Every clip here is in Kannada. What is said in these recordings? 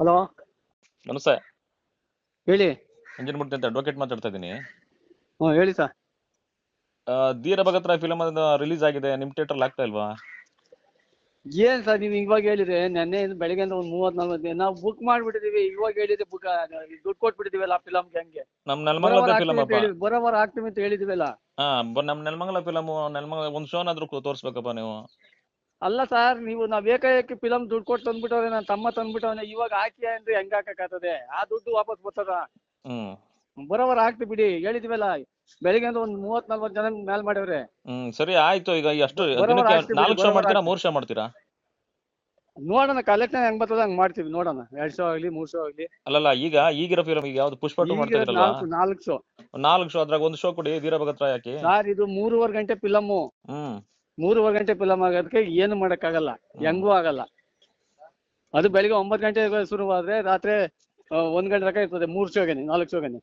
ಹಲೋ, ನಮಸ್ತೆ. ಹೇಳಿ. ನಂಜನಮೂರ್ತಿ ಅಂತ ಅಡ್ವೊಕೇಟ್ ಮಾತಾಡ್ತಾ ಇದ್ದೀನಿ. ಹೇಳಿ ಸರ್. ಧೀರ ಭಗತ್ ರಾಯ್ ಫಿಲಮ್ ರಿಲೀಸ್ ಆಗಿದೆ, ನಿಮ್ ಥಿಯೇಟರ್ ಆಗ್ತಾ ಇಲ್ವಾ? ಏನ್ ಸರ್ ನೀವು ಇವಾಗ ಹೇಳಿದ್ರೆ, ನೆನ್ನೆ ಬೆಳಿಗ್ಗೆ ಒಂದು 30-40 ನಾವು ಬುಕ್ ಮಾಡ್ಬಿಟ್ಟಿದೀವಿ. ಇವಾಗ ಹೇಳಿದ್ರೆ ಬುಕ್ ದುಡ್ಡು ಕೊಟ್ಬಿಟ್ಟಿದೀವಲ್ಲ ಆ ಫಿಲಮ್ಗೆ. ಹಂಗೆ ನಮ್ ನೆಲಮಂಗಲದ ಫಿಲಮ್ ಅಪ್ಪ. ಬರೋವಾರ ಆಗ್ತೀವಿ ಅಂತ ಹೇಳಿದಿವಲ್ಲ. ನಮ್ ನೆಲಮಂಗಲ ಫಿಲಮ್, ನೆಲಮಂಗಲ ಒಂದ್ ಶೋನಾದ್ರೂ ತೋರ್ಸ್ಬೇಕಪ್ಪ ನೀವು. ಅಲ್ಲ ಸರ್, ನಾವು ಏಕಾಏಕಿ ಫಿಲಮ್ ದುಡ್ಡು ಕೊಟ್ಟು ತಂದ್ಬಿಟ್ಟವ್ರೆ. ನನ್ನ ತಮ್ಮ ತಂದ್ಬಿಟ್ಟವನೆ. ಇವಾಗ ಹಾಕಿ ಅಂದ್ರೆ ಹೆಂಗ್ ಹಾಕಕ್ಕಾಗ್ತದೆ? ಆ ದುಡ್ಡು ವಾಪಸ್ ಬರ್ತದ? ಬರೋವಾರ ಹಾಕ್ತಿ ಬಿಡಿ, ಹೇಳಿದಿವಲ್ಲ. ಬೆಳಿಗ್ಗೆ ಒಂದು 30-40 ಜನ ಮೇಲ್ ಮಾಡವ್ರೆ. ಸರಿ ಆಯ್ತು. ಈಗ ಎಷ್ಟು ಬರೋವಾರ ದಿನಕ್ಕೆ ಹಾಕ್ತೀವಿ 4 ಶೋ ಬರೋವಾರ ಮಾಡ್ತೀರಾ, ಹಾಕ್ತೀವಿ. 3 ಶೋ ಮಾಡ್ತೀರಾ? ನೋಡೋಣ, ಕಲೆಕ್ಷನ್ ಹೆಂಗ್ ಬರ್ತದ ಹಂಗ್ ಮಾಡ್ತೀವಿ. ನೋಡೋಣ, 2 ಶೋ ಆಗ್ಲಿ 3 ಶೋ ಆಗ್ಲಿ. ಅಲ್ಲಲ್ಲ, ಈಗಿರೋ ಫಿಲಮ್ ಈಗ ಯಾವ್ದು ಪುಷ್ಪ 2 ಮಾಡ್ತಾ ಈಗಿರೋದು ಇದ್ರಲ್ವಾ? 4 ಶೋ. 4 ಶೋ, ಅದ್ರಾಗ ಒಂದು ಶೋ ಕೊಡಿ ಧೀರ ಭಗತ್ ರಾಯ್ ಹಾಕಿ. ಸರ್, ಇದು 3.5 ಗಂಟೆ ಫಿಲಮ್ಮು. 3.5 ಗಂಟೆ ಫಿಲಮ್ ಆಗೋದಕ್ಕೆ ಏನು ಮಾಡಕ್ಕಾಗಲ್ಲ, ಹೆಂಗೂ ಆಗಲ್ಲ. ಅದು ಬೆಳಿಗ್ಗೆ 9 ಗಂಟೆಗೆ ಶುರುವಾದ್ರೆ ರಾತ್ರಿ 1 ಗಂಟೆ ತನಕ ಇರ್ತದೆ. 3 ಶೋಗೆನೆ 4 ಶೋಗೆನೆ.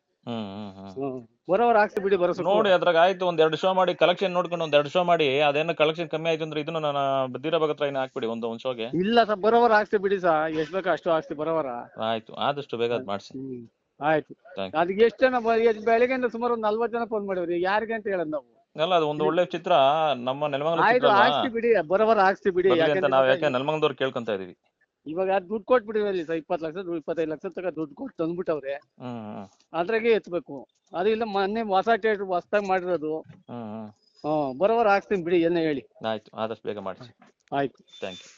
ಬರೋವಾರ ಹಾಕ್ಸಿ ಬಿಡಿ. ಬರೋ ನೋಡಿ, ಅದ್ರಾಗ ಆಯ್ತು ಒಂದ್ 2 ಶೋ ಮಾಡಿ, ಕಲೆಕ್ಷನ್ ನೋಡ್ಕೊಂಡು ಒಂದ್ 2 ಶೋ ಮಾಡಿ. ಅದೇನೋ ಕಲೆಕ್ಷನ್ ಕಮ್ಮಿ ಆಯ್ತು ಅಂದ್ರೆ ಇದನ್ನು ನಾನು ಧೀರ ಭಗತ್ ರಾಯ್ನ ಹಾಕ್ಬಿಡಿ ಒಂದ್ ಶೋಗೆ. ಇಲ್ಲ ಸರ್, ಬರೋವಾರ ಹಾಕ್ಸಿ ಬಿಡಿ ಸರ್. ಎಷ್ಟ್ ಬೇಕೋ ಅಷ್ಟು ಹಾಕ್ಸಿ ಬರೋವಾರ. ಆಯ್ತು, ಆದಷ್ಟು ಬೇಗ ಅದ್ ಮಾಡ್ಸಿ. ಆಯ್ತು. ಅದಕ್ಕೆ ಎಷ್ಟು ಜನ ಬೆಳಿಗ್ಗೆಯಿಂದ ಸುಮಾರು ಒಂದು 40 ಜನ ಫೋನ್ ಮಾಡಿವ್ರಿ. ಯಾರಿಗೆ ಅಂತ ಹೇಳೋದು ನಾವು? ಅಲ್ಲ, ಅದು ಒಂದು ಒಳ್ಳೆ ಚಿತ್ರ, ನಮ್ಮ ನೆಲಮಂಗಲ ಆಯ್ತು, ಚಿತ್ರ ಹಾಕ್ಸಿ ಬಿಡಿ. ಬರೋವಾರ ಹಾಕ್ಸಿ ಬಿಡಿ. ಯಾಕೆ ನೆಲಮಂಗಲದವ್ರು ಕೇಳ್ಕೊಂತ ಇದೀವಿ. ಇವಾಗ ದುಡ್ಡು ಕೊಟ್ಬಿಟ್ಟಿವಲ್ಲಿ ಸರ್. 20 ಲಕ್ಷ 25 ಲಕ್ಷ ತನಕ ದುಡ್ಡು ಕೊಟ್ಟು ತಂದ್ಬಿಟ್ಟವ್ರೆ. ಅದ್ರಾಗೆ ಎತ್ಬೇಕು. ಅದು ಇಲ್ಲ, ಮೊನ್ನೆ ಹೊಸ ಥಿಯೇಟರ್ ಹೊಸದಾಗಿ ಮಾಡಿರೋದು. ಬರೋವಾರ ಹಾಕ್ಸ್ತೀನಿ ಬಿಡಿ, ಏನೇ ಹೇಳಿ. ಆಯ್ತು, ಆದಷ್ಟು ಬೇಗ ಮಾಡಿಸಿ. ಆಯ್ತು, ಥ್ಯಾಂಕ್ ಯು.